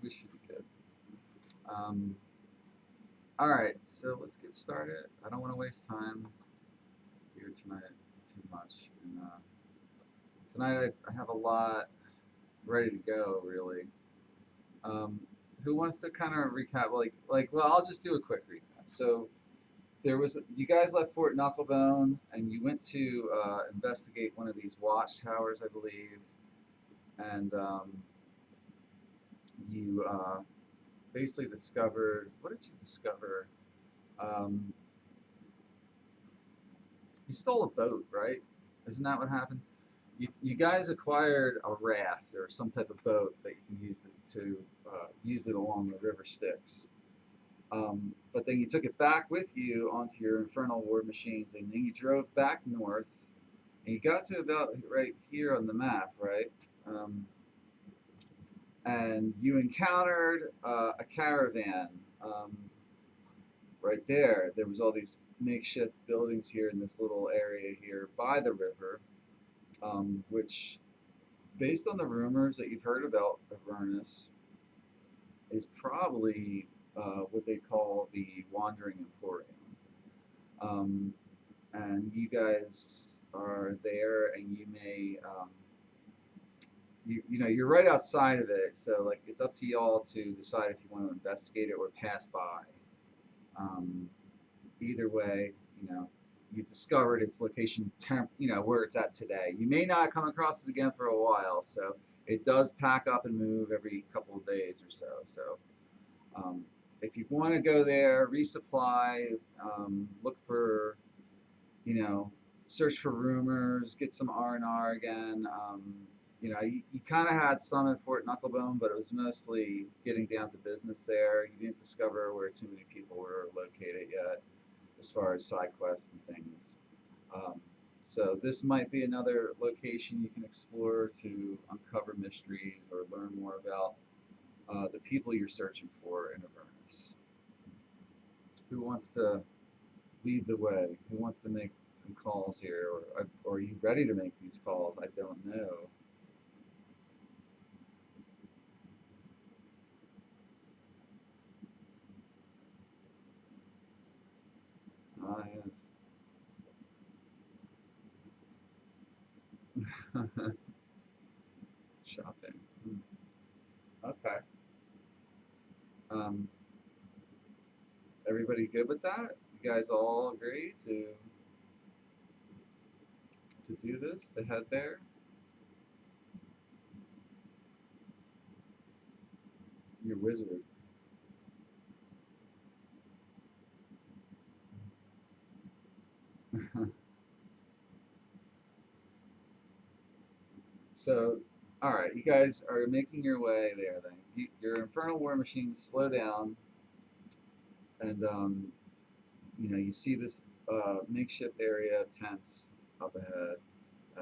We should be good. All right, so let's get started. I don't want to waste time here tonight too much. And tonight I have a lot ready to go, really. Um, who wants to kind of recap? Well, I'll just do a quick recap. So there was you guys left Fort Knucklebone and you went to investigate one of these watchtowers, I believe, and you basically discovered. What did you discover? Um, you stole a boat, right? Isn't that what happened? You guys acquired a raft or some type of boat that you can use to use it along the river Styx. But then you took it back with you onto your infernal war machines, and then you drove back north, and you got to about right here on the map, right? Um, and you encountered a caravan right there. There was all these makeshift buildings here in this little area here by the river, which, based on the rumors that you've heard about Avernus, is probably what they call the Wandering Emporium. Um, and you guys are there, and you may, you're right outside of it, so like it's up to y'all to decide if you want to investigate it or pass by. Um, Either way, you discovered its location, where it's at today. You may not come across it again for a while, so it does pack up and move every couple of days or so. So um, if you want to go there, resupply, look for, you know, search for rumors, get some R&R again. You kind of had some at Fort Knucklebone, but it was mostly getting down to business there. You didn't discover where too many people were located yet as far as side quests and things. Um, so this might be another location you can explore to uncover mysteries or learn more about the people you're searching for in Avernus. Who wants to lead the way? Who wants to make some calls here, or are you ready to make these calls? I don't know. Ah, yes. Shopping. Hmm. Okay. Um, Everybody good with that? You guys all agree to do this, to head there? You're wizard. So, all right, you guys are making your way there. Then your infernal war machines slow down, and you see this makeshift area of tents up ahead.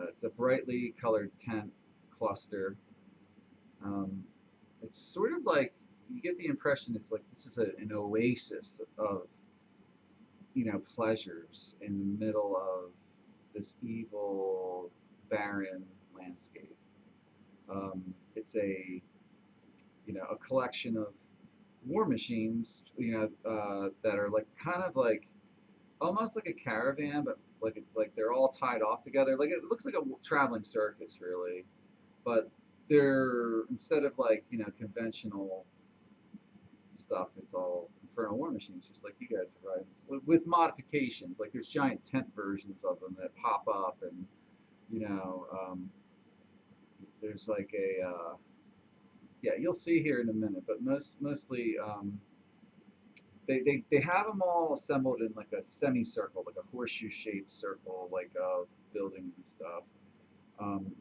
It's a brightly colored tent cluster. Um, it's sort of like you get the impression it's like this is an oasis of pleasures in the middle of this evil, barren landscape. It's a collection of war machines, that are like kind of like almost like a caravan, but like they're all tied off together. Like it looks like a traveling circus, really, but they're instead of like conventional stuff, it's all infernal war machines, just like you guys are riding. With modifications. Like there's giant tent versions of them that pop up, and there's like a yeah, you'll see here in a minute, but mostly they have them all assembled in like a semicircle, like a horseshoe shaped circle, like of buildings and stuff. Um,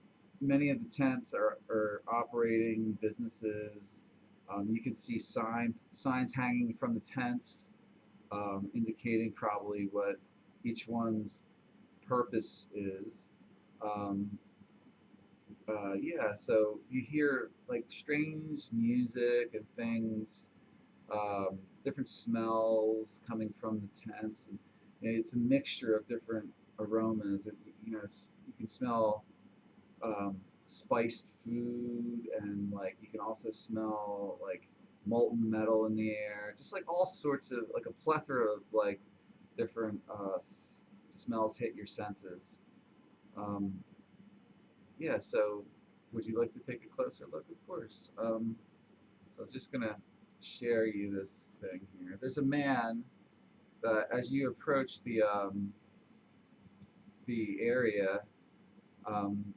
Many of the tents are operating businesses. You can see signs hanging from the tents, indicating probably what each one's purpose is. Um, yeah, so you hear like strange music and things, different smells coming from the tents, and it's a mixture of different aromas. You can smell spiced food, and like you can also smell like molten metal in the air, just like all sorts of like a plethora of like different smells hit your senses. Um, yeah, so would you like to take a closer look? Of course. So I'm just gonna share you this thing here. There's a man that as you approach the area, um,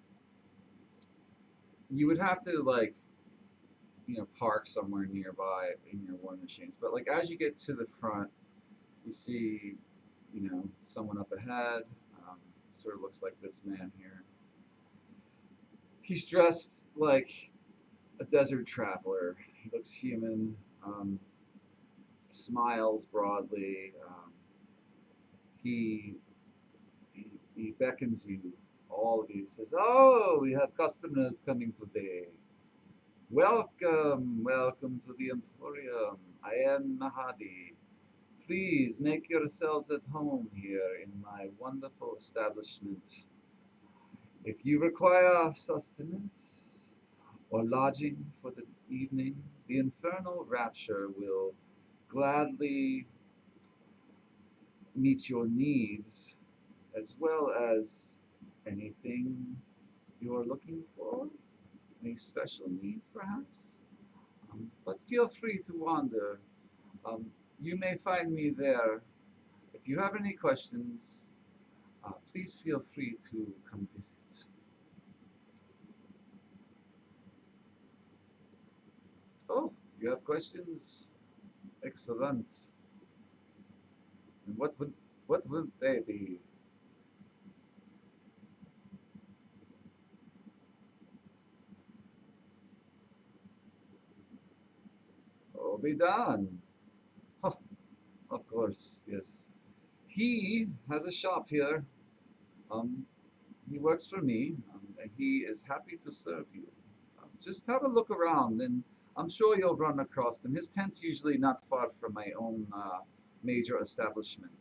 you would have to like park somewhere nearby in your war machines. But like as you get to the front, you see someone up ahead. Um, Sort of looks like this man here. He's dressed like a desert traveler. He looks human. Smiles broadly. He, he beckons you, all of you. Says, "Oh, we have customers coming today. Welcome, welcome to the Emporium. I am Mahadi. Please make yourselves at home here in my wonderful establishment. If you require sustenance or lodging for the evening, the Infernal Rapture will gladly meet your needs as well as anything you're looking for. Any special needs, perhaps? But feel free to wander. Um, you may find me there. If you have any questions, please feel free to come visit." Oh, you have questions? Excellent. And what would they be? Oh, be done. Oh, of course, yes. He has a shop here. Um, he works for me, and he is happy to serve you. Just have a look around, and I'm sure you'll run across them. His tent's usually not far from my own major establishment.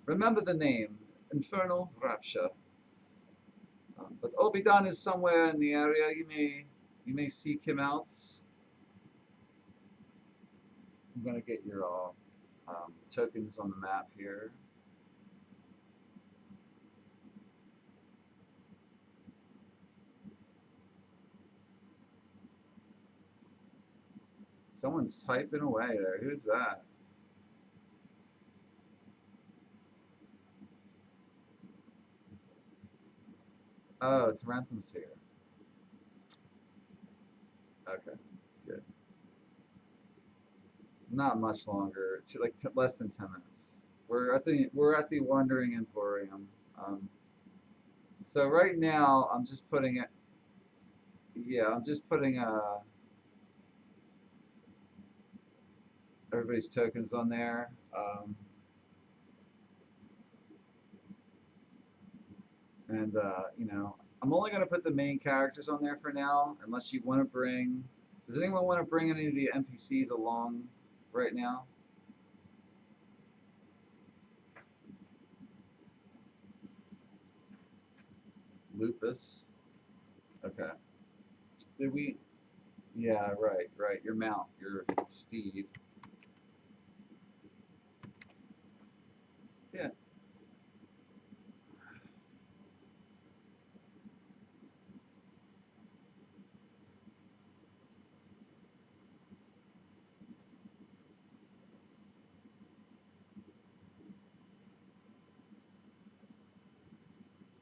Remember the name, Infernal Rapture. But Obidan is somewhere in the area. You may seek him out. I'm gonna get your tokens on the map here. Someone's typing away there. Who's that? Oh, Tarantum's here. Okay, good. Not much longer. Like less than 10 minutes. We're at the Wandering Emporium. Um, so right now I'm just putting it. Yeah, I'm just putting everybody's tokens on there. And I'm only going to put the main characters on there for now, unless you want to bring. Does anyone want to bring any of the NPCs along right now? Lupus. Okay. Did we? Yeah, right, right. Your mount, your steed. Yeah.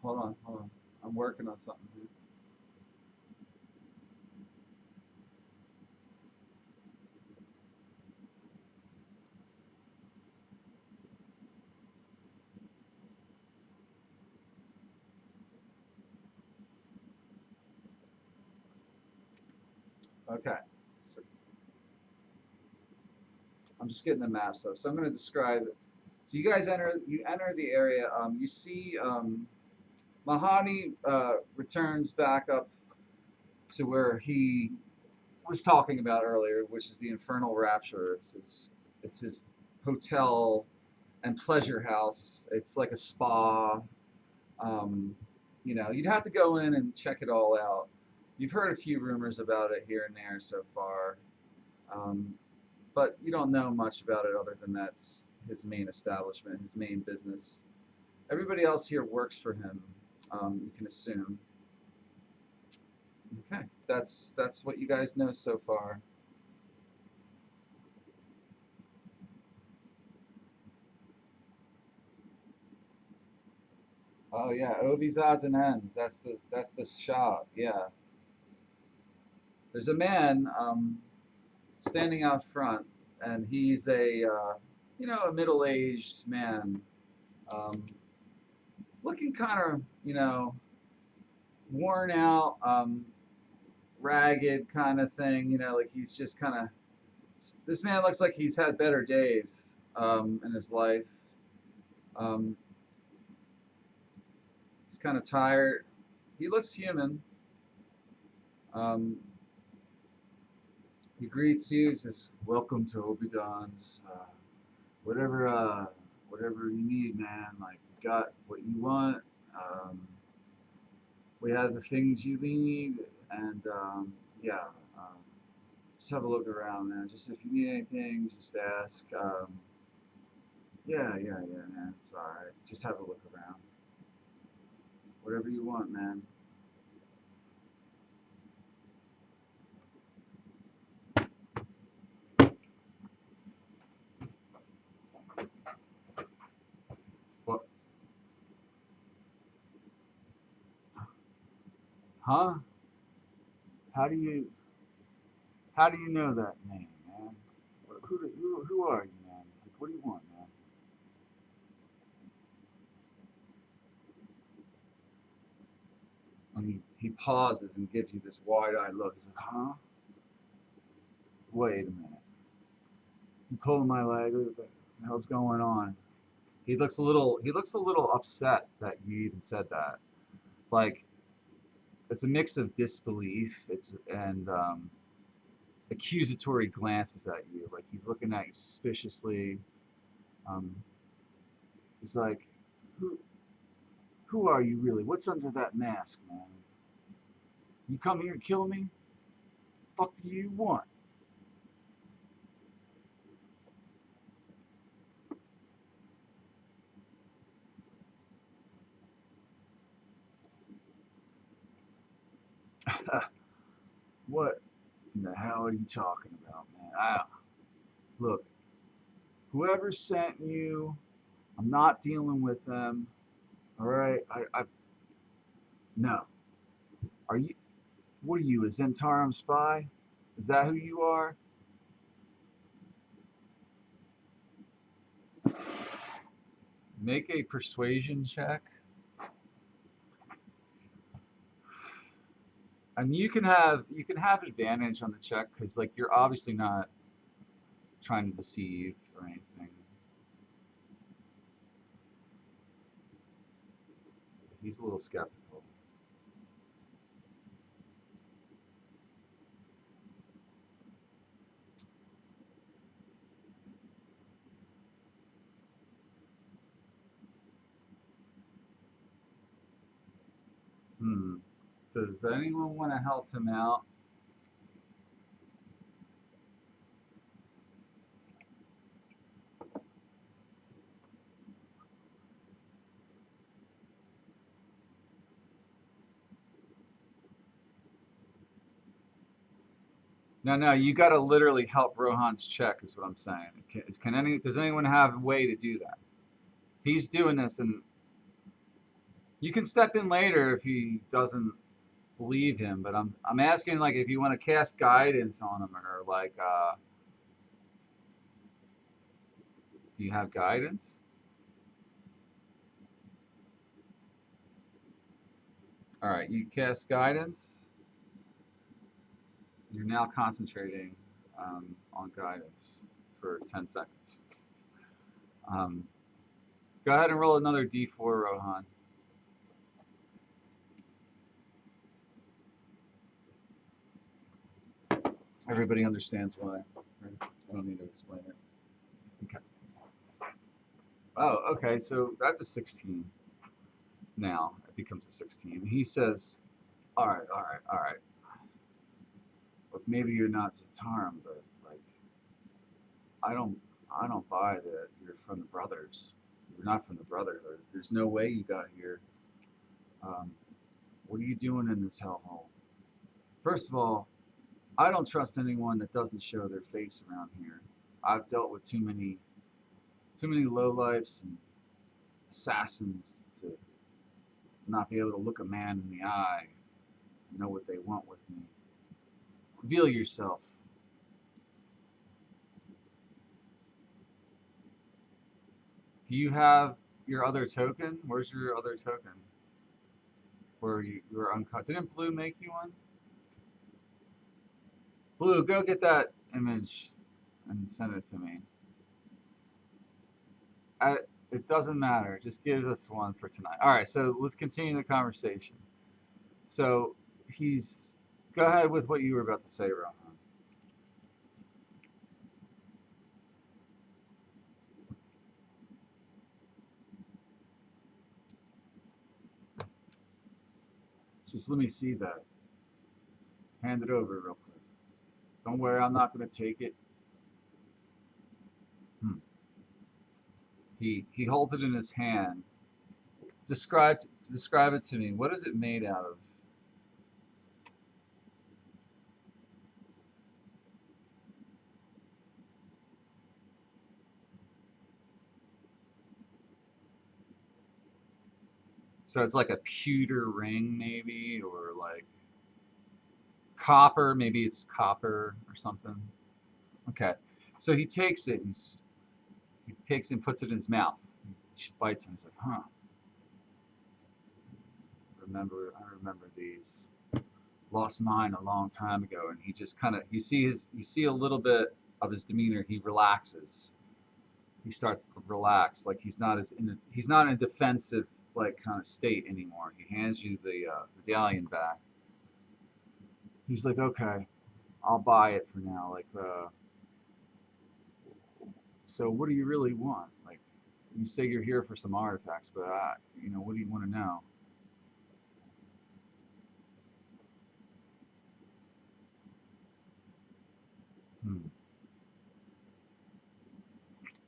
Hold on, hold on. I'm working on something here. Okay. So I'm just getting the maps up. So I'm going to describe it. So you enter the area. You see Mahani returns back up to where he was talking about earlier, which is the Infernal Rapture. It's his hotel and pleasure house. It's like a spa. Um, you'd have to go in and check it all out. You've heard a few rumors about it here and there so far, um, but you don't know much about it other than that's his main establishment, his main business. Everybody else here works for him. You can assume. Okay, that's what you guys know so far. Oh yeah, Ovi's odds and ends. That's the shop. Yeah, there's a man standing out front, and he's a a middle-aged man, um, looking kind of worn out, ragged kind of thing. Like he's just kind of. This man looks like he's had better days in his life. Um, he's kind of tired. He looks human. Um, he greets you. He says, "Welcome to Obidon's. Whatever, whatever you need, man. Like, you got what you want. Um, we have the things you need, and yeah, um, just have a look around, man. Just if you need anything, just ask. Yeah, man. It's all right. Just have a look around. Whatever you want, man." What? Huh? How do you how do you know that name, man? Who are you, man? Like, what do you want, man? And he pauses and gives you this wide-eyed look. He's like, huh? Wait a minute. You pulling my leg? What the hell's going on? He looks a little upset that you even said that. Like it's a mix of disbelief, and accusatory glances at you. Like he's looking at you suspiciously. Um, he's like, who who are you really? What's under that mask, man? You come here to kill me? Fuck do you want? What in the hell are you talking about, man? Look, whoever sent you, I'm not dealing with them. All right, no. Are you? What are you, a Zentarum spy? Is that who you are? Make a persuasion check, and you can have advantage on the check because like you're obviously not trying to deceive or anything. He's a little skeptical. Hmm. Does anyone want to help him out? No, no, you got to literally help Rohan's check, is what I'm saying. Does anyone have a way to do that? He's doing this, and you can step in later if he doesn't believe him. But I'm asking like if you want to cast guidance on him or like do you have guidance? All right, you cast guidance. You're now concentrating on guidance for 10 seconds. Um, Go ahead and roll another d4, Rohan. Everybody understands why. Right? I don't need to explain it. Okay. Oh, okay. So that's a 16. Now it becomes a 16. He says, "All right, all right, all right. Look, maybe you're not Zatarum, but like I don't I don't buy that you're from the Brothers. You're not from the Brotherhood. There's no way you got here. Um, what are you doing in this hellhole? First of all, I don't trust anyone that doesn't show their face around here. I've dealt with too many lowlifes and assassins to not be able to look a man in the eye and know what they want with me. Reveal yourself. Do you have your other token? Where's your other token? Where you were uncut? Didn't Blue make you one? Blue, go get that image and send it to me. I, it doesn't matter. Just give us one for tonight. All right, so let's continue the conversation. So he's. Go ahead with what you were about to say, Rohan. Just let me see that. Hand it over real quick. Don't worry, I'm not going to take it. Hmm. He holds it in his hand. Describe describe it to me. What is it made out of? So it's like a pewter ring, maybe, or like copper. Maybe it's copper or something. Okay. So he takes it. He takes it and puts it in his mouth. He bites it and he's like, huh. I remember these. Lost mine a long time ago, and he just kind of you see a little bit of his demeanor. He relaxes. He starts to relax, like he's not in a defensive like kind of state anymore. He hands you the medallion back. He's like, okay, I'll buy it for now. Like, so what do you really want? Like, you say you're here for some artifacts, but what do you want to know? Hmm.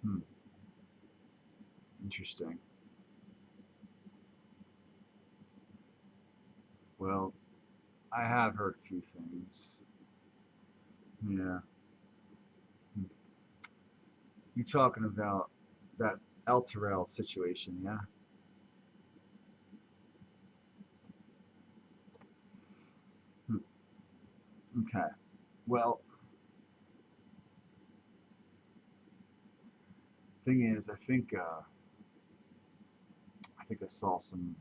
Hmm. Interesting. Well, I have heard a few things. Yeah. Hmm. You talking about that El Terrell situation, yeah? Hmm. Okay. Well, thing is, I think I saw some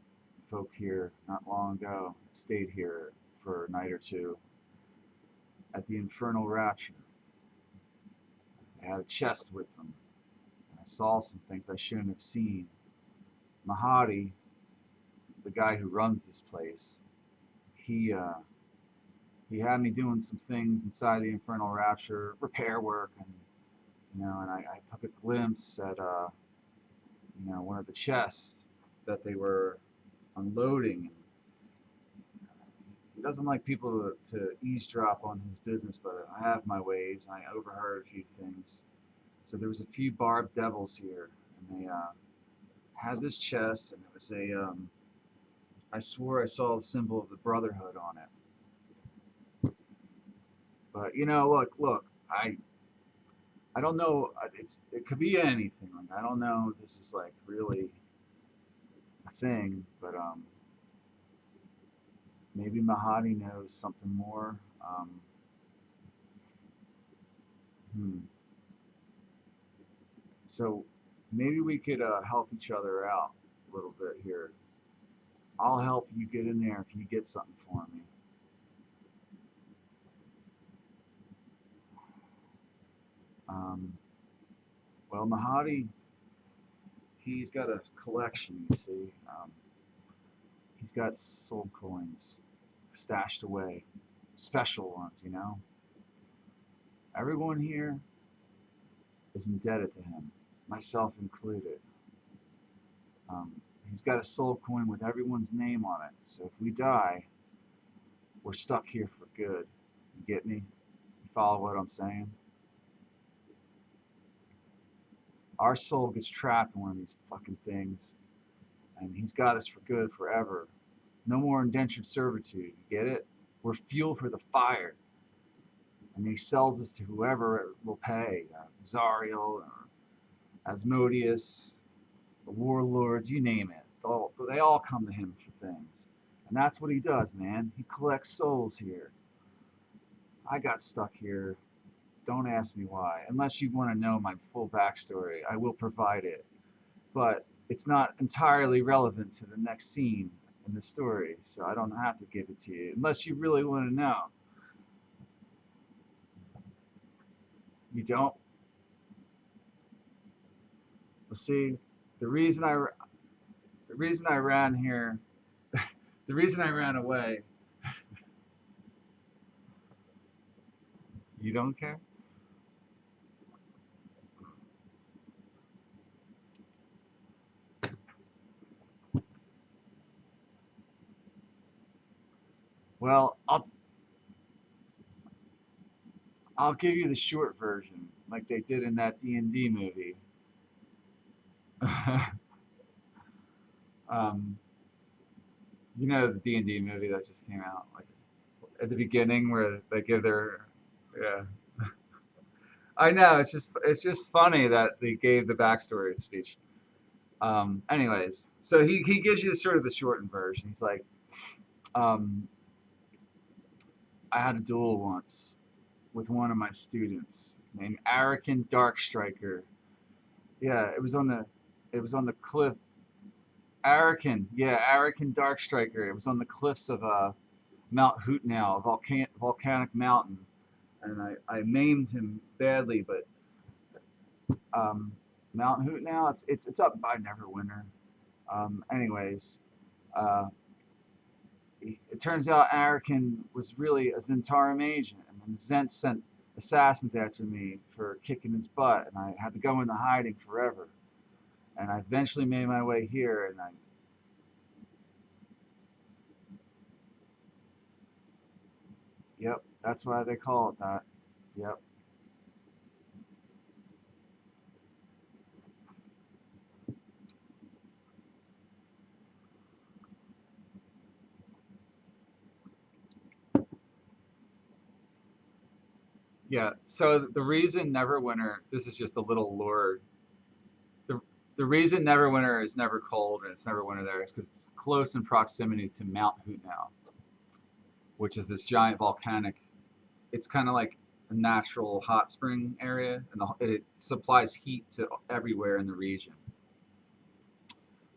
folk here not long ago. Stayed here for a night or two at the Infernal Rapture. They had a chest with them. I saw some things I shouldn't have seen. Mahadi, the guy who runs this place, he uh, he had me doing some things inside the Infernal Rapture, repair work, and I took a glimpse at one of the chests that they were unloading. He doesn't like people to eavesdrop on his business, but I have my ways, and I overheard a few things. So there was a few barbed devils here, and they had this chest, and it was I swore I saw the symbol of the Brotherhood on it. But look, I don't know. It could be anything. Like I don't know if this is like really a thing, but maybe Mahadi knows something more. Hmm. So maybe we could help each other out a little bit here. I'll help you get in there if you get something for me. Um, well, Mahadi, he's got a collection, you see. He's got soul coins stashed away, special ones. Everyone here is indebted to him, myself included. Um, he's got a soul coin with everyone's name on it, so if we die, we're stuck here for good. You get me? You follow what I'm saying? Our soul gets trapped in one of these fucking things, and he's got us for good forever. No more indentured servitude. You get it? We're fuel for the fire, and he sells us to whoever will pay. Zariel, or Asmodeus, the warlords, you name it. They all come to him for things. And that's what he does, man. He collects souls here. I got stuck here. Don't ask me why. Unless you want to know my full backstory, I will provide it. But it's not entirely relevant to the next scene in the story, so I don't have to give it to you. Unless you really want to know. You don't? Well, see, the reason I, the reason I ran here, the reason I ran away, you don't care? Well, I'll give you the short version, like they did in that D&D movie. um, you know the D&D movie that just came out, like at the beginning where they give their, yeah. I know it's just funny that they gave the backstory speech. Anyways, so he gives you sort of the shortened version. He's like, um, I had a duel once with one of my students named Arakin Darkstriker. Yeah, it was on the cliff. Arakin, yeah, Arakin Darkstriker. It was on the cliffs of Mount Hootnow, a volcanic mountain, and I maimed him badly. But um, Mount Hootnow, it's up by Neverwinter. Anyways, uh, it turns out Arakin was really a Zentarum agent, and then Zent sent assassins after me for kicking his butt, and I had to go into hiding forever. And I eventually made my way here, and yep, that's why they call it that. Yep. Yeah. So the reason Neverwinter, this is just a little lore. The the reason Neverwinter is never cold and it's never winter there is because it's close in proximity to Mount Hootnow, which is this giant volcanic. It's kind of like a natural hot spring area, and it supplies heat to everywhere in the region.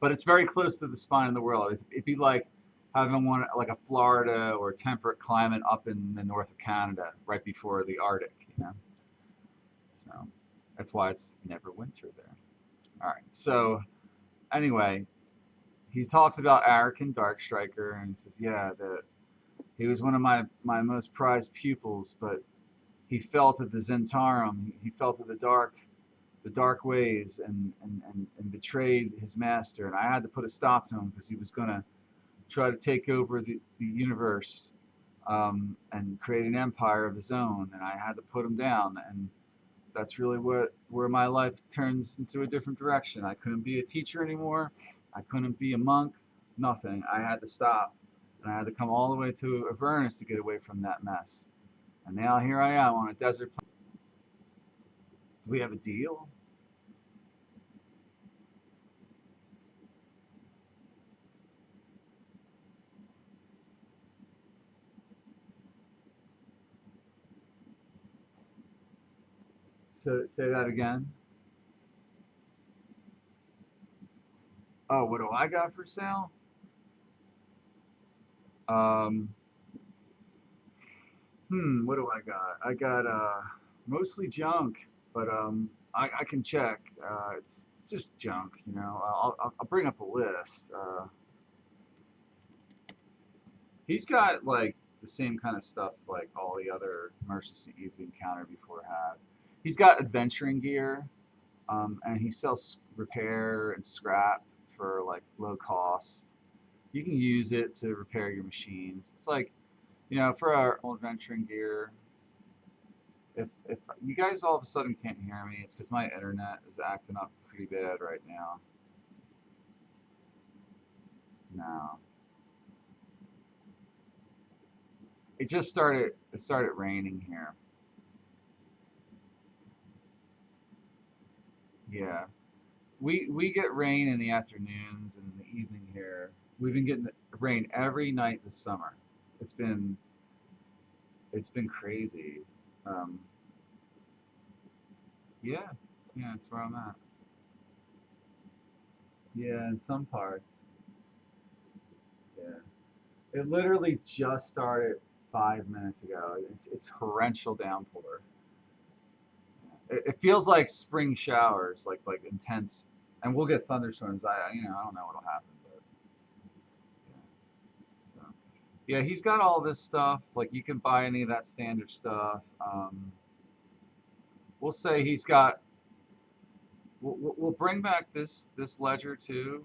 But it's very close to the spine of the world. It'd be like having one like a Florida or temperate climate up in the north of Canada, right before the Arctic. So that's why it's never winter there. All right. So anyway, he talks about Arakin Darkstriker, and he says, yeah, that he was one of my most prized pupils, but he fell to the Zentarum. He fell to the dark ways, and betrayed his master. And I had to put a stop to him because he was going to try to take over the universe, and create an empire of his own. And I had to put him down. And that's really where my life turns into a different direction. I couldn't be a teacher anymore. I couldn't be a monk. Nothing. I had to stop, and I had to come all the way to Avernus to get away from that mess. And now here I am on a desert planet. Do we have a deal? So say that again. Oh, what do I got for sale? Um, what do I got? I got mostly junk, but I can check. It's just junk, I'll bring up a list. He's got like the same kind of stuff like all the other merchants that you've encountered before have. He's got adventuring gear, and he sells repair and scrap for like low cost. You can use it to repair your machines. It's like You know, for our adventuring gear, if you guys all of a sudden can't hear me, it's because my internet is acting up pretty bad right now. No, it just started. It started raining here. Yeah, we get rain in the afternoons and in the evening here. We've been getting rain every night this summer. It's been it's been crazy. Um, yeah, yeah, that's where I'm at. Yeah, in some parts. Yeah, it literally just started 5 minutes ago. It's torrential downpour. It feels like spring showers, like intense, and we'll get thunderstorms. I don't know what'll happen, but yeah. So yeah, he's got all this stuff. Like you can buy any of that standard stuff. We'll say he's got. We'll bring back this ledger too,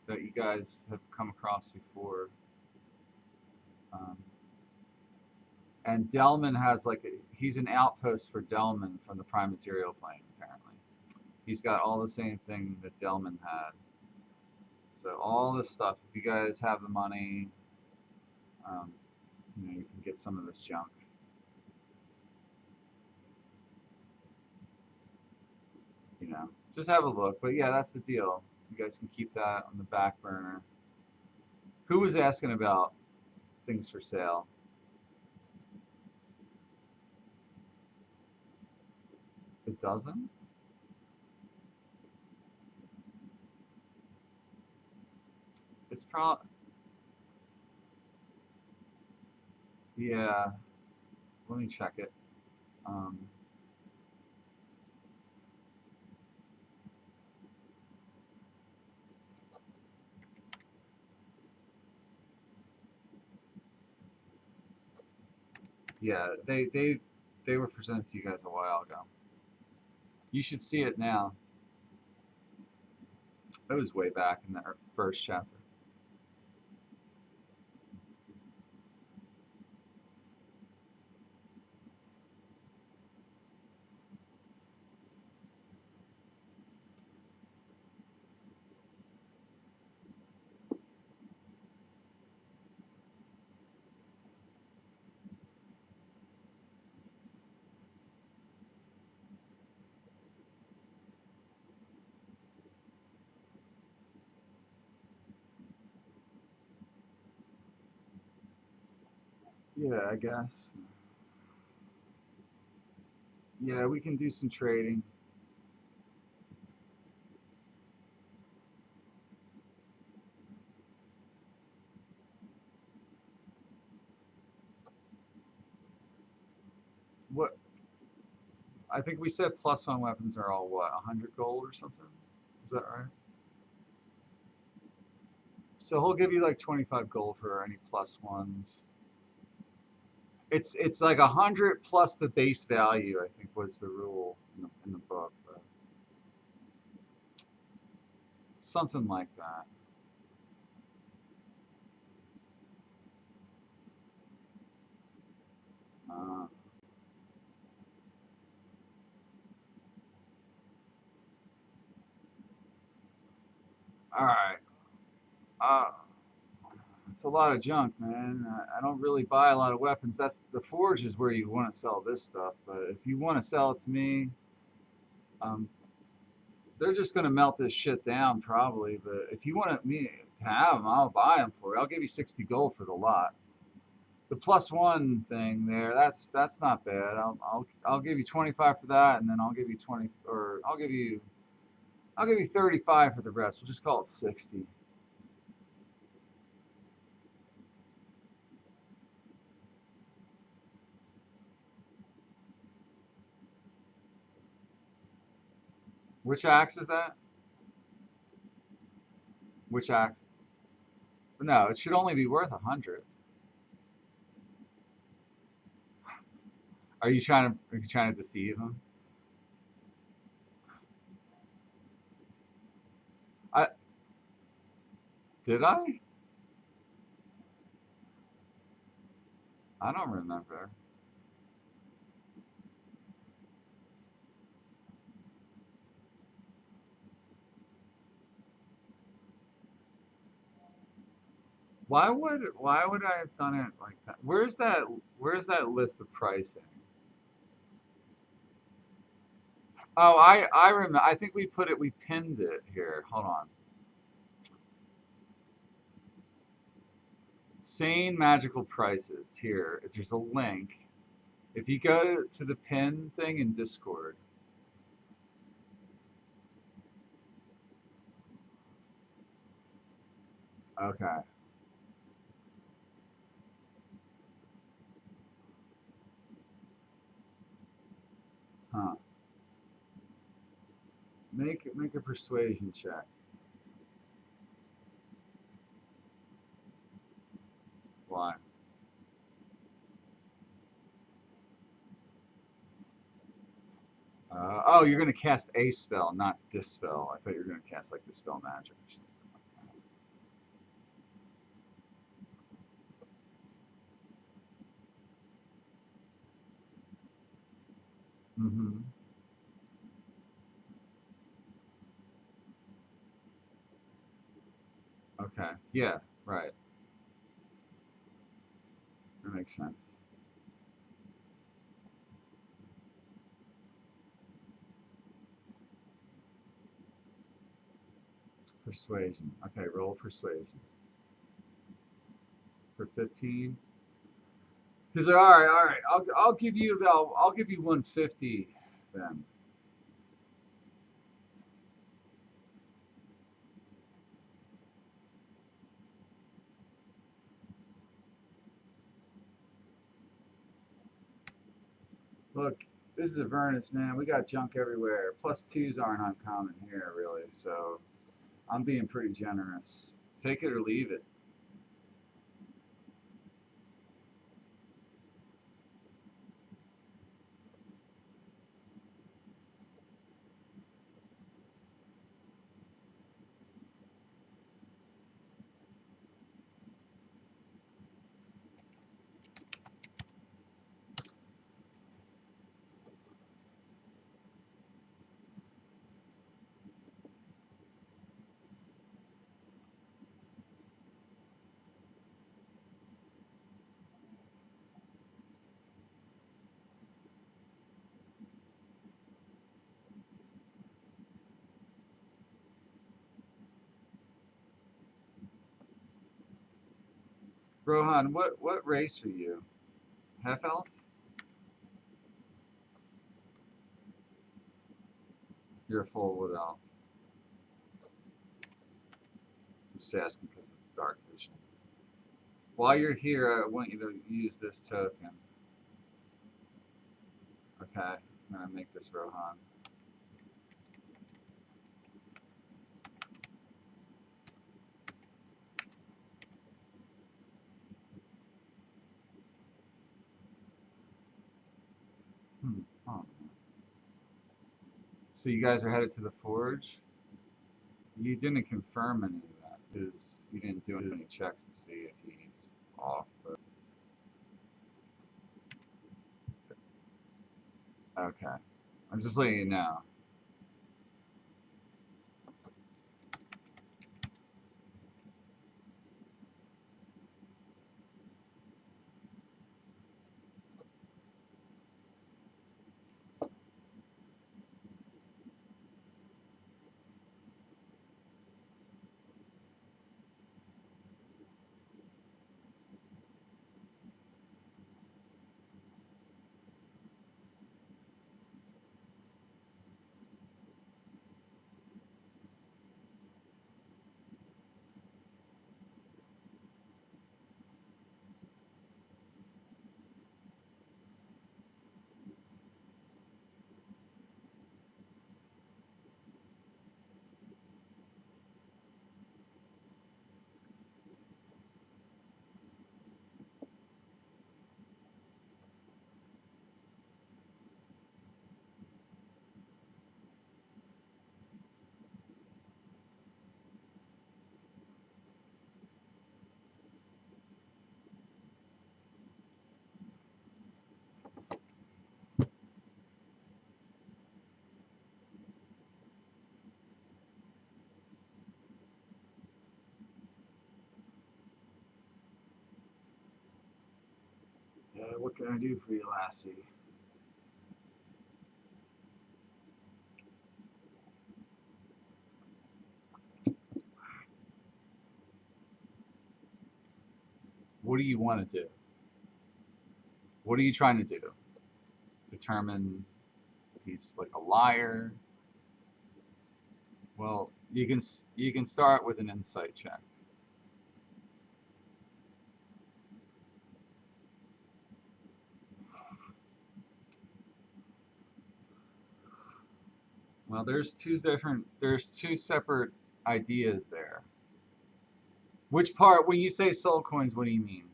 that you guys have come across before. Um, and Delman has he's an outpost for Delman from the Prime Material plane apparently. He's got all the same thing that Delman had. So all this stuff, if you guys have the money, um, you can get some of this junk. You know, just have a look. But yeah, that's the deal. You guys can keep that on the back burner. Who was asking about things for sale? It doesn't. It's probably yeah. Let me check it. Um, yeah, they were presented to you guys a while ago. You should see it now. It was way back in the first chapter. Yeah, I guess. Yeah, we can do some trading. What I think we said +1 weapons are all what, 100 gold or something? Is that right? So he'll give you like 25 gold for any +1s. It's like 100 plus the base value. I think was the rule in the book, but something like that. Uh, all right. Uh, it's a lot of junk, man. I don't really buy a lot of weapons. That's the forge is where you want to sell this stuff. But if you want to sell it to me, um, they're just gonna melt this shit down probably. But if you want me to have them, I'll buy them for you. I'll give you 60 gold for the lot. The +1 thing there, that's not bad. I'll give you 25 for that, and then I'll give you 20, or I'll give you 35 for the rest. We'll just call it 60. Which axe is that? Which axe? No, it should only be worth 100. Are you trying to deceive him? I did I? I don't remember. Why would I have done it like that? Where's that list of pricing? Oh, I remember. I think we pinned it here. Hold on. Sane magical prices here. If there's a link, if you go to the pin thing in Discord. Okay. Huh. Make a persuasion check. Why? Oh, you're gonna cast a spell, not dispel. I thought you were gonna cast like dispel magic or something. Mm-hmm. Okay. Yeah. Right. That makes sense. Persuasion. Okay. Roll persuasion for 15. He's like, all right, all right. I'll give you 150 then. Look, this is Avernus, man. We got junk everywhere. Plus twos aren't uncommon here, really. So I'm being pretty generous. Take it or leave it. Rohan, what race are you? Half elf? You're a full wood elf. I'm just asking because of dark vision. While you're here, I want you to use this token. Okay, I'm gonna make this Rohan. Oh. So you guys are headed to the forge? You didn't confirm any of that because you didn't do any checks to see if he's off. But okay, I'm just letting you know. What can I do for you, lassie? What do you want to do? What are you trying to do? Determine if he's like a liar? Well, you can start with an insight check. Well, there's two separate ideas there. Which part, when you say soul coins, what do you mean?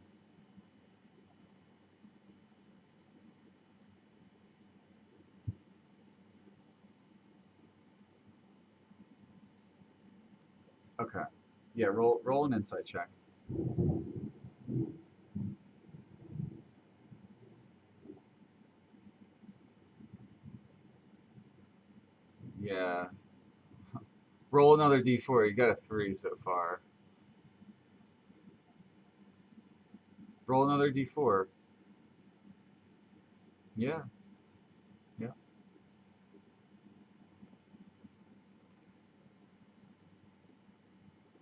Okay. Yeah, roll an insight check. Yeah. Roll another d4. You got a 3 so far. Roll another d4. Yeah. Yeah.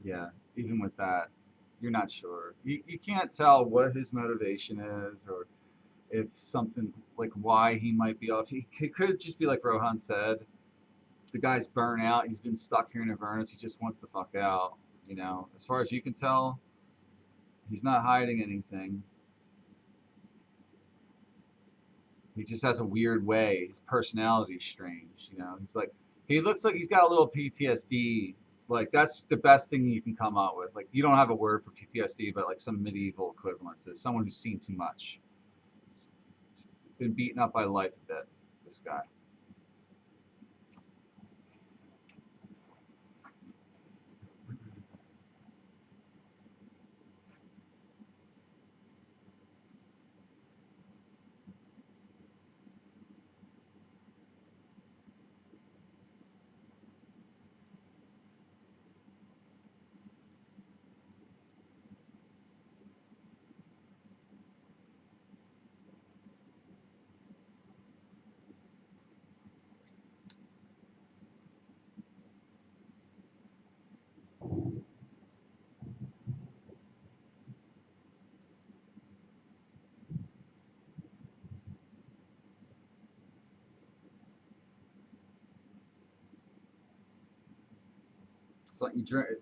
Yeah. Even with that, you're not sure. You can't tell what his motivation is, or if something, like why he might be off. He could just be like Rohan said. The guy's burnt out. He's been stuck here in Avernus. He just wants the fuck out. As far as you can tell, he's not hiding anything. He just has a weird way. His personality's strange. He looks like he's got a little PTSD. Like that's the best thing you can come up with. Like you don't have a word for PTSD, but like some medieval equivalent is someone who's seen too much. He's been beaten up by life a bit. This guy.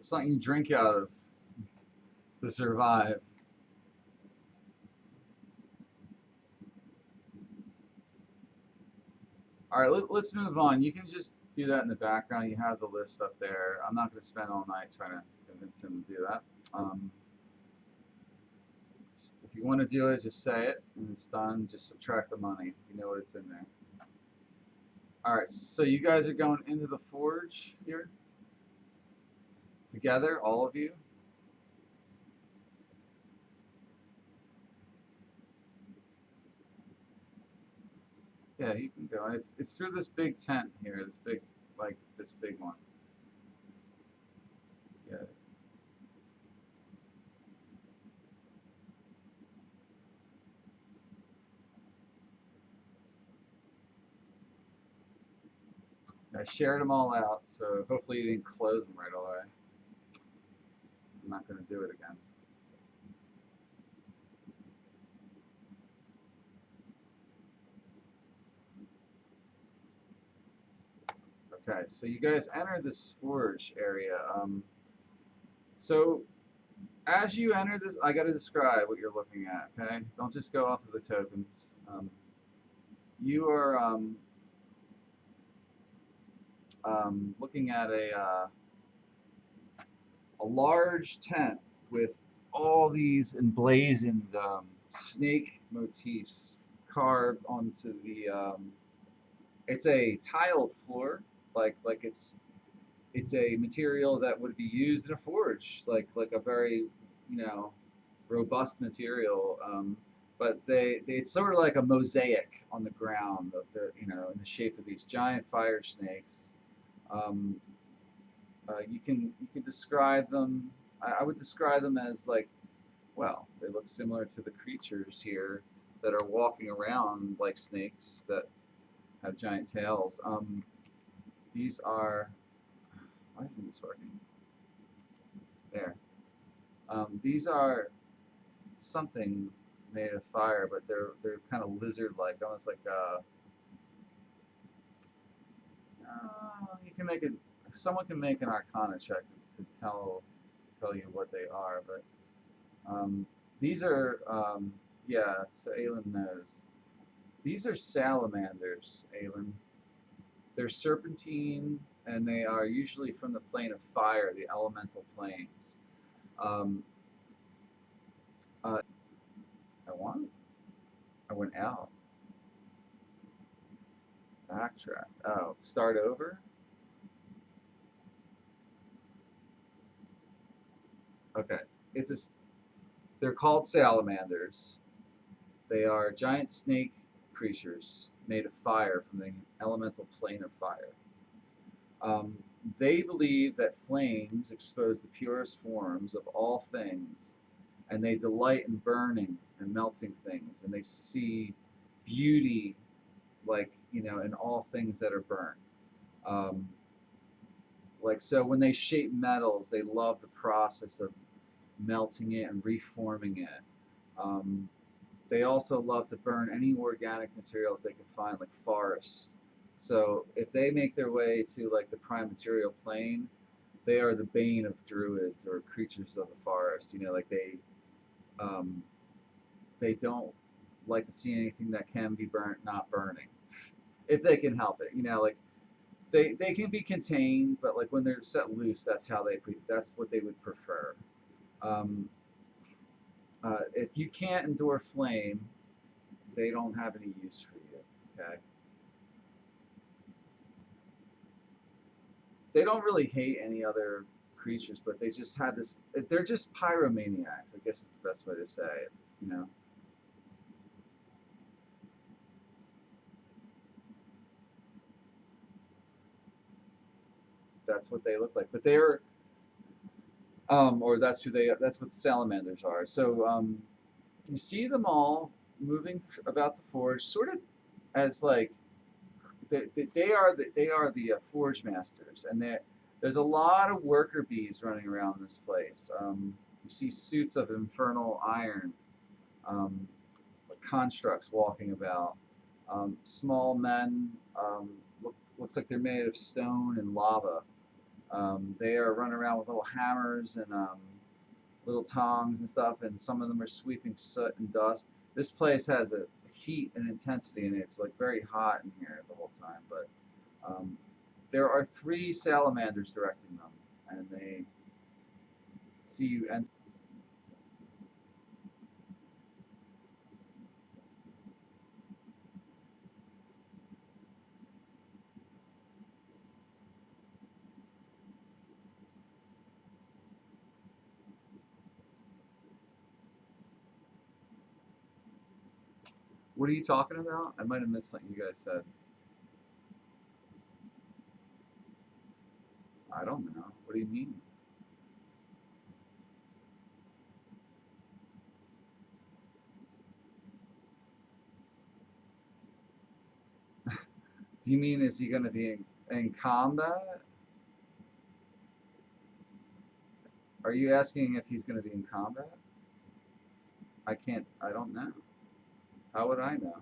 Something you drink out of to survive. All right, let's move on. You can just do that in the background. You have the list up there. I'm not going to spend all night trying to convince him to do that. If you want to do it, just say it, and it's done. Just subtract the money. You know what it's in there. All right, so you guys are going into the forge here together, all of you. Yeah, you can go. It's through this big tent here. This big one. Yeah. I shared them all out, so hopefully you didn't close them right away. I'm not going to do it again. Okay, so you guys enter this forge area. So as you enter this, I got to describe what you're looking at. Okay, don't just go off of the tokens. You are looking at a large tent with all these emblazoned snake motifs carved onto the. It's a tiled floor, like it's a material that would be used in a forge, like a very you know robust material. But it's sort of like a mosaic on the ground of the in the shape of these giant fire snakes. Um, you can describe them. I would describe them as like, well, they look similar to the creatures here, that are walking around like snakes that have giant tails. These are, why isn't this working? There. These are something made of fire, but they're kind of lizard-like, almost like you can make it. Someone can make an Arcana check to tell you what they are, but these are yeah. So Aelin knows. These are salamanders, Aelin. They're serpentine, and they are usually from the plane of fire, the elemental planes. Um, I won. I went out. Backtrack. Oh, start over. Okay. It's a. They're called salamanders. They are giant snake creatures made of fire from the elemental plane of fire. Um, they believe that flames expose the purest forms of all things, and they delight in burning and melting things, and they see beauty, like in all things that are burnt. Um, like so, when they shape metals, they love the process of melting it and reforming it. Um, They also love to burn any organic materials they can find, like forests. So if they make their way to like the prime material plane, they are the bane of druids or creatures of the forest. Like um, they don't like to see anything that can be burnt not burning, if they can help it. Like they can be contained, but like when they're set loose, that's what they would prefer. Um, if you can't endure flame, they don't have any use for you. Okay. They don't really hate any other creatures, but they just have this. They're just pyromaniacs, I guess is the best way to say it. You know, that's what they look like. But they're, or that's who they. That's what salamanders are. So you see them all moving about the forge, sort of as like they are the forge masters, and there's a lot of worker bees running around this place. You see suits of infernal iron. Um, constructs walking about. Small men, looks like they're made of stone and lava. They are running around with little hammers and little tongs and stuff, and some of them are sweeping soot and dust. This place has a heat and intensity in it. It's like very hot in here the whole time. But um, there are three salamanders directing them, and they see you enter. What are you talking about? I might have missed something you guys said. I don't know. What do you mean? Do you mean is he going to be in combat? Are you asking if he's going to be in combat? I can't. I don't know. How would I know?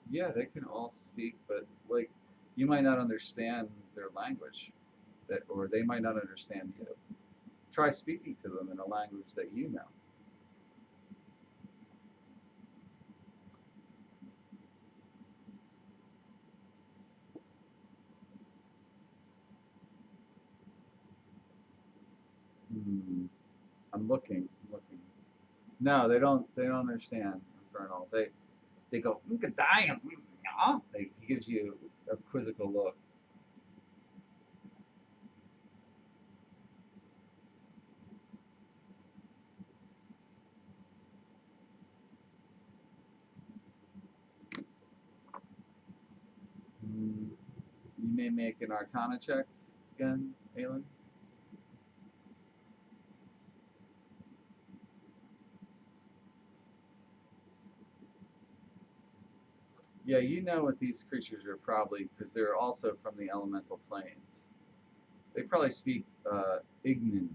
Yeah, they can all speak, but like you might not understand their language, or they might not understand you. Try speaking to them in a language that you know. Hmm. I'm looking. I'm looking. No, they don't. They don't understand Infernal. They go, "Damn." He gives you a quizzical look. Hmm. You may make an Arcana check again, Aelin. Yeah, you know what these creatures are probably because they're also from the elemental planes. They probably speak Ignan,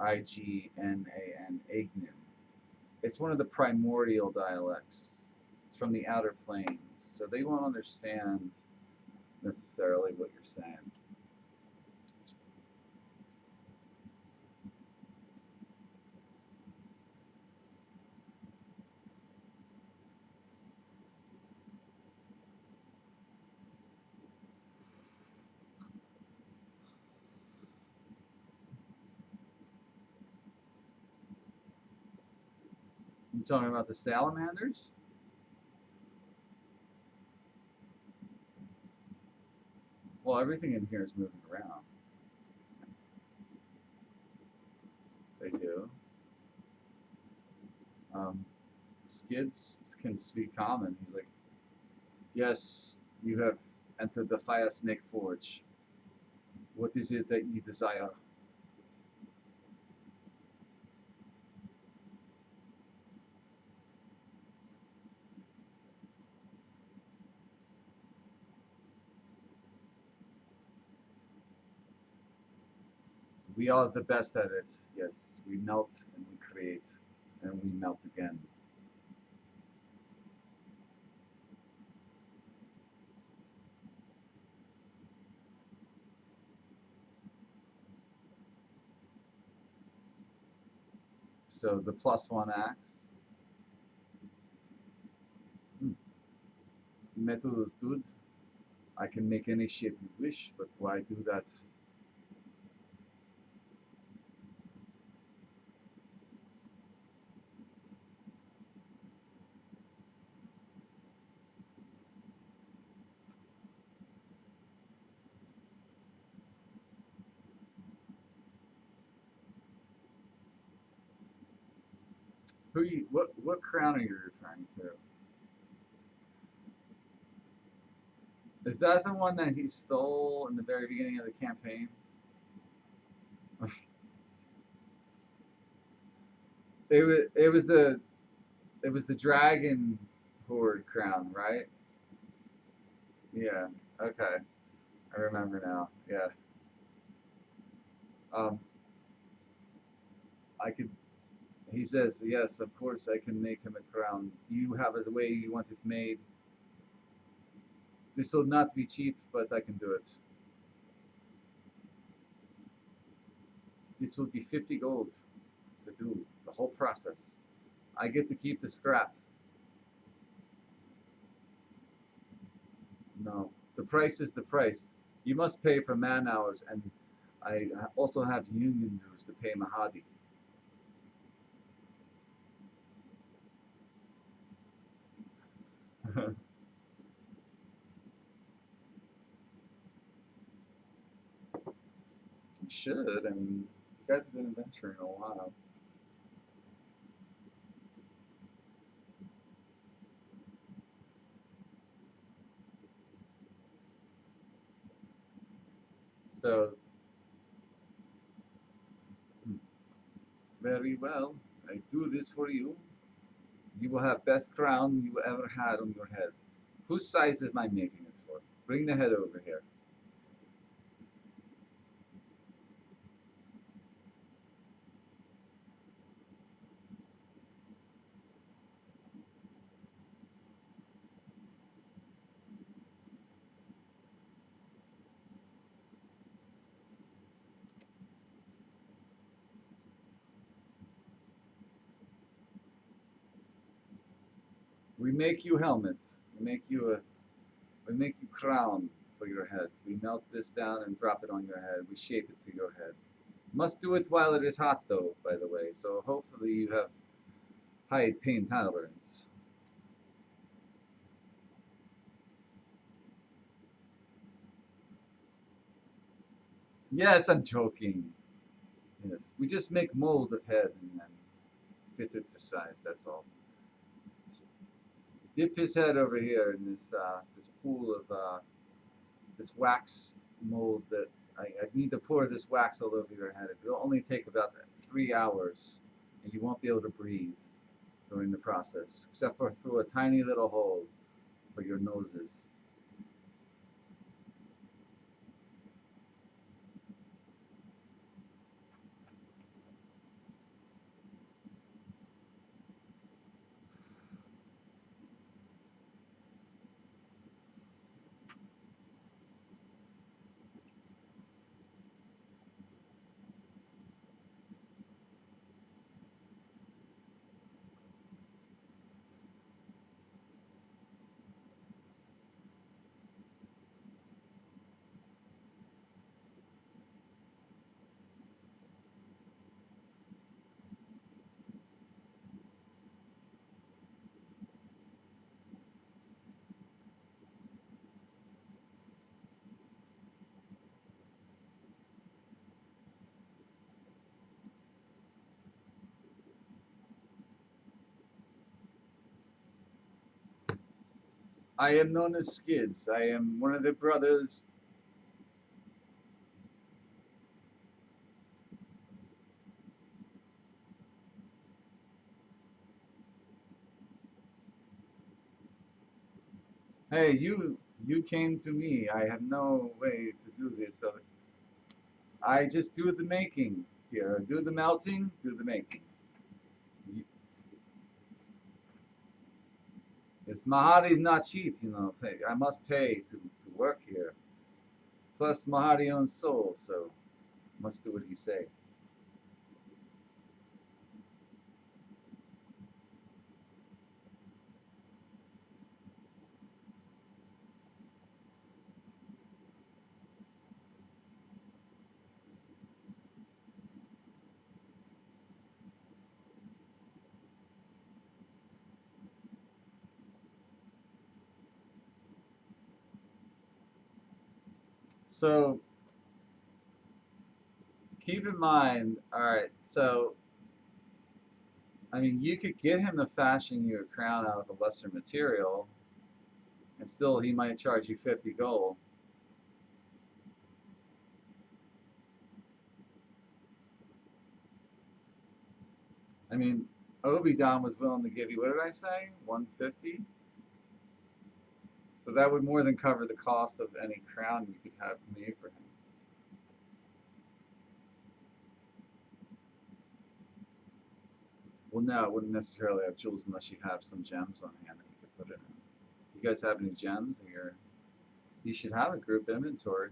Ignan, Ignan. It's one of the primordial dialects. It's from the outer planes, so they won't understand necessarily what you're saying. You talking about the salamanders? Well, everything in here is moving around. They do. Um, Skids can speak common. He's like, yes, you have entered the Fire Snake Forge. What is it that you desire? We are the best at it. Yes, we melt and we create, and we melt again. So the +1 axe. Hmm. Metal is good. I can make any shape you wish, but why do that? What crown are you referring to? Is that the one that he stole in the very beginning of the campaign? It was the dragon horde crown, right? Yeah. Okay. I remember now. Yeah. Um, I could. He says, yes, of course I can make him a crown. Do you have a way you want it made? This will not be cheap, but I can do it. This will be 50 gold to do the whole process. I get to keep the scrap. No, the price is the price. You must pay for man hours, and I also have union dues to pay Mahadi. You should. I mean, you guys have been adventuring a while. So, hmm, very well. I do this for you. You will have best crown you ever had on your head. Whose size am I making it for? Bring the head over here. We make you helmets. We make you crown for your head. We melt this down and drop it on your head. We shape it to your head. Must do it while it is hot, though, by the way, so hopefully you have high pain tolerance. Yes, I'm joking. Yes, we just make mold of head and then fit it to size, that's all. Just dip his head over here in this pool of this wax mold that I need to pour this wax all over your head. It will only take about 3 hours, and you won't be able to breathe during the process, except for through a tiny little hole for your noses. I am known as Skids. I am one of the brothers. Hey, you came to me. I have no way to do this. So I just do the making here. Do the melting, do the making. It's Mahari is not cheap, you know. I must pay to work here. Plus Mahari owns soul, so must do what he say. So keep in mind, all right. So I mean, you could get him to fashion you a crown out of a lesser material, and still he might charge you 50 gold. I mean, Obidon was willing to give you, what did I say? 150? So that would more than cover the cost of any crown you could have made for him. Well, no, it wouldn't necessarily have jewels unless you have some gems on hand that you could put it in. You guys have any gems in your? You should have a group inventory.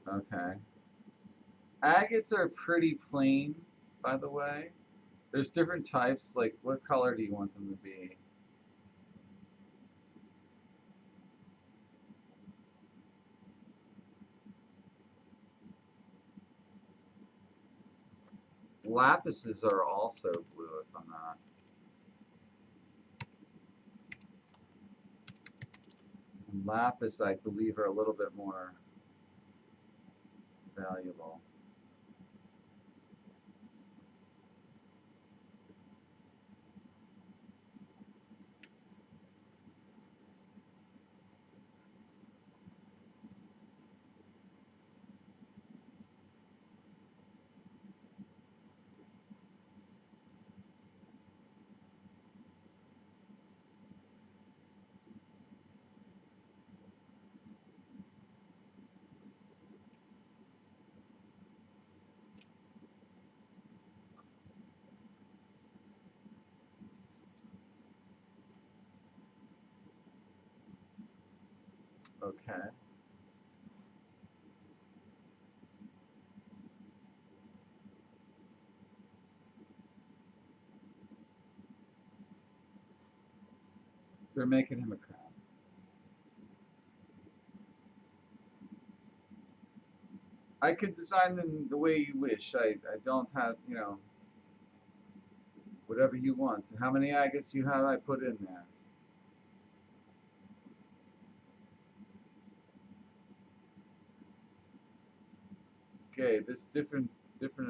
Okay. Agates are pretty plain, by the way. There's different types. Like, what color do you want them to be? Lapises are also blue, if I'm not. And lapis, I believe, are a little bit more valuable. Okay. they're making him a crown. I could design them the way you wish. I don't have, you know, whatever you want. How many agates you have, I put in there. Okay, this different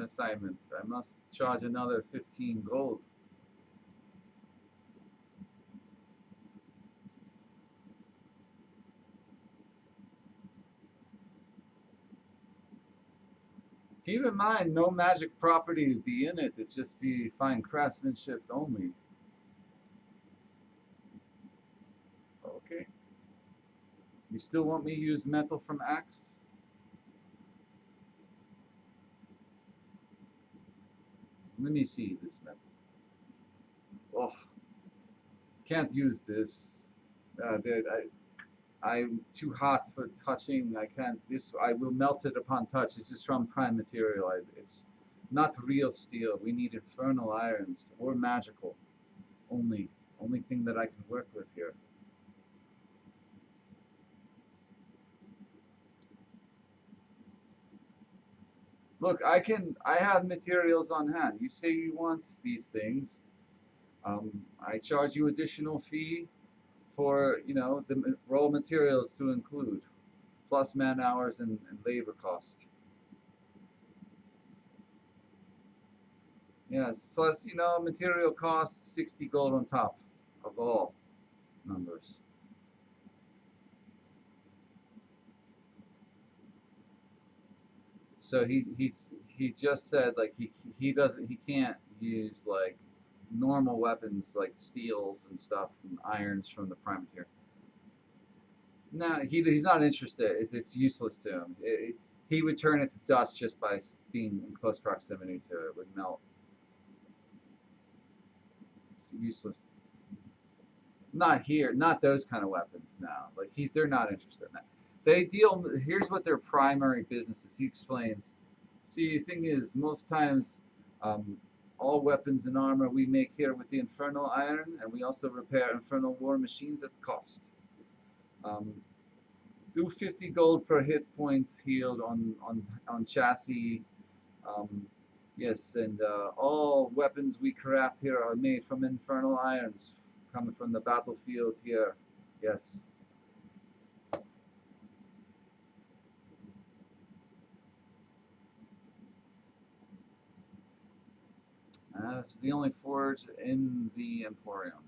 assignment. I must charge another 15 gold. Keep in mind, no magic property would be in it. It's just be fine craftsmanship only. Okay. You still want me to use metal from axe? Let me see this metal. Oh, can't use this. I'm too hot for touching. I can't. This I will melt it upon touch. This is from prime material. It's not real steel. We need infernal irons or magical. Only, only thing that I can work with here. Look, I have materials on hand. You say you want these things. I charge you additional fee for, you know, the raw materials to include, plus man hours and labor cost. Yes, plus, you know, material cost 60 gold on top of all numbers. So he just said like he can't use like normal weapons like steels and stuff and irons from the prime material. No, he's not interested. It's useless to him. He would turn it to dust just by being in close proximity to it. It would melt. It's useless. Not here. Not those kind of weapons now. Like they're not interested in that. They deal. Here's what their primary business is. He explains. See, the thing is, most times, um, all weapons and armor we make here with the infernal iron, and we also repair infernal war machines at cost. Um, do 50 gold per hit points healed on chassis. Um, yes, and all weapons we craft here are made from infernal irons coming from the battlefield here. Yes. This is the only forge in the Emporium.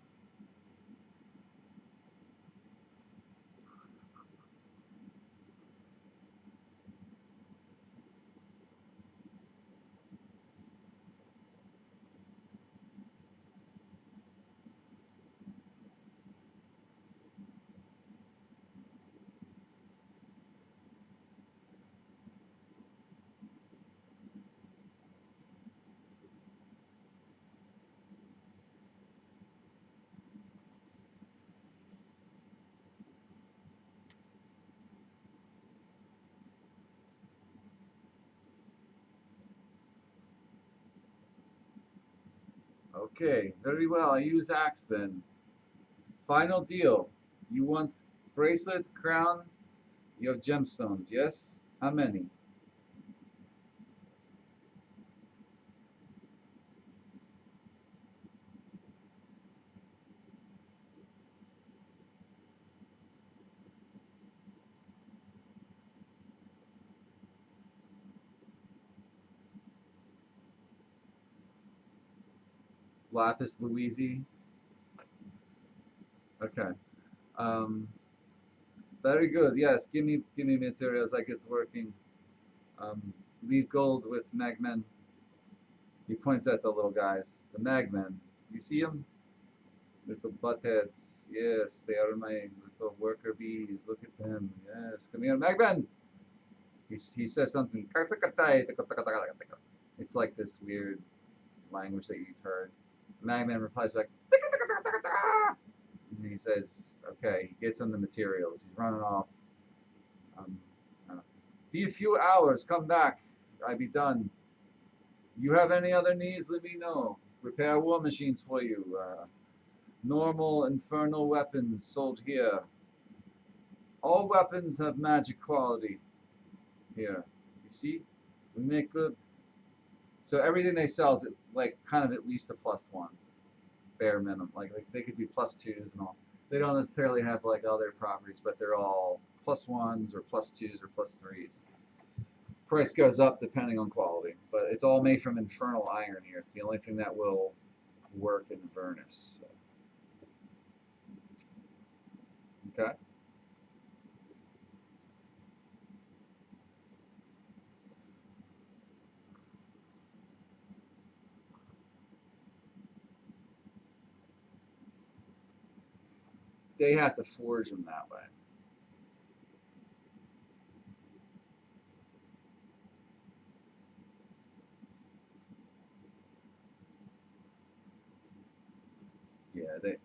Okay, very well. I use axe then. Final deal. You want bracelet, crown, you have gemstones, yes? How many? Lapis Louisi? Okay. Um, very good. Yes, give me materials. I get to working. Um, leave gold with magmen. He points at the little guys. The magmen. You see them? Little buttheads. Yes, they are my little worker bees. Look at them. Yes, come here, magmen. He says something. It's like this weird language that you've heard. Magman replies back, and he says, okay, he gets on the materials. He's running off. Um, be a few hours, come back. I be done. You have any other needs, let me know. Repair war machines for you. Normal infernal weapons sold here. All weapons have magic quality here. You see? We make good. So everything they sell is like kind of at least a +1, bare minimum. Like they could do +2s and all. They don't necessarily have like other properties, but they're all +1s or +2s or +3s. Price goes up depending on quality, but it's all made from infernal iron here. It's the only thing that will work in Avernus. Okay. They have to forge them that way. Yeah, they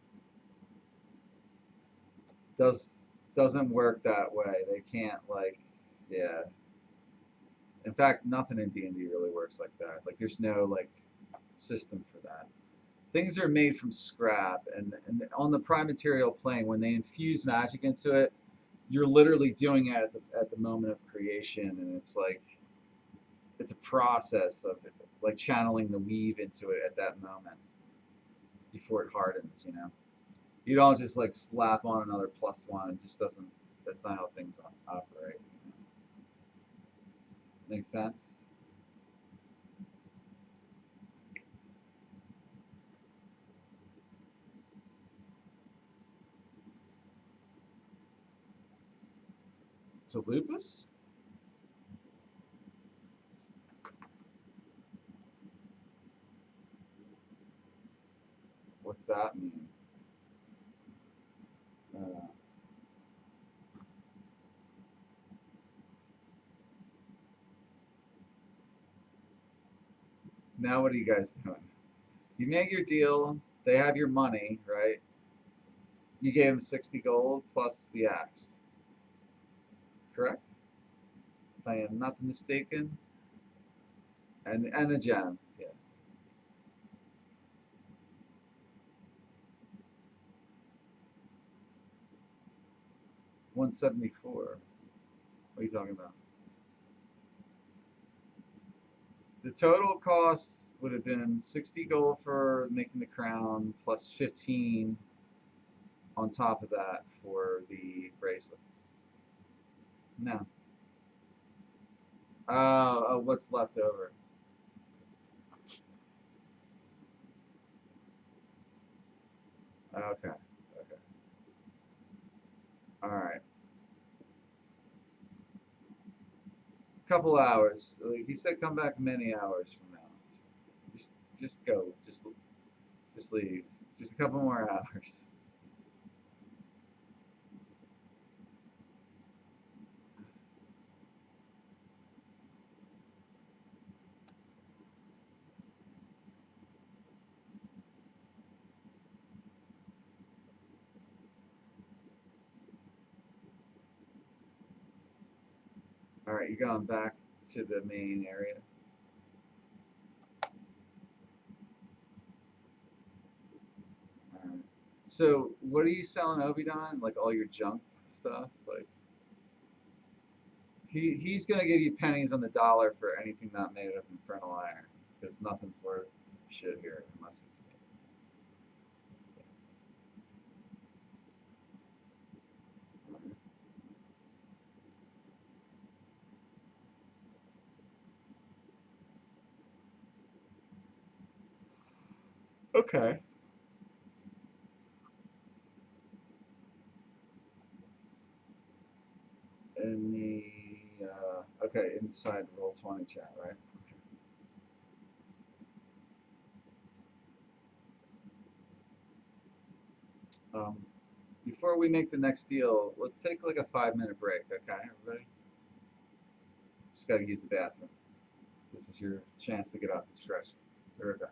doesn't work that way. They can't like, yeah. In fact, nothing in D&D really works like that. Like there's no like system for that. Things are made from scrap, and on the prime material plane, when they infuse magic into it, you're literally doing it at the moment of creation, and it's like it's a process of like channeling the weave into it at that moment before it hardens. You don't just like slap on another +1. It just doesn't. That's not how things operate. Make sense? To lupus? What's that mean? Uh, now what are you guys doing? You make your deal. They have your money, right? You gave them 60 gold plus the axe, correct? If I am not mistaken, and the gems, yeah. 174. What are you talking about? The total cost would have been 60 gold for making the crown plus 15 on top of that for the bracelet. No. What's left over? Okay. Okay. All right. Couple hours. Like he said, come back many hours from now. Just, just go. Just leave. Just a couple more hours. All right, you're going back to the main area. All right. So, what are you selling Ovidon? Like all your junk stuff? Like he's gonna give you pennies on the dollar for anything not made of infernal iron, because nothing's worth shit here unless it's okay. In the okay, inside roll 20 chat, right? Um, before we make the next deal, let's take like a 5 minute break, okay, everybody? Just gotta use the bathroom. This is your chance to get up and stretch. Be right back.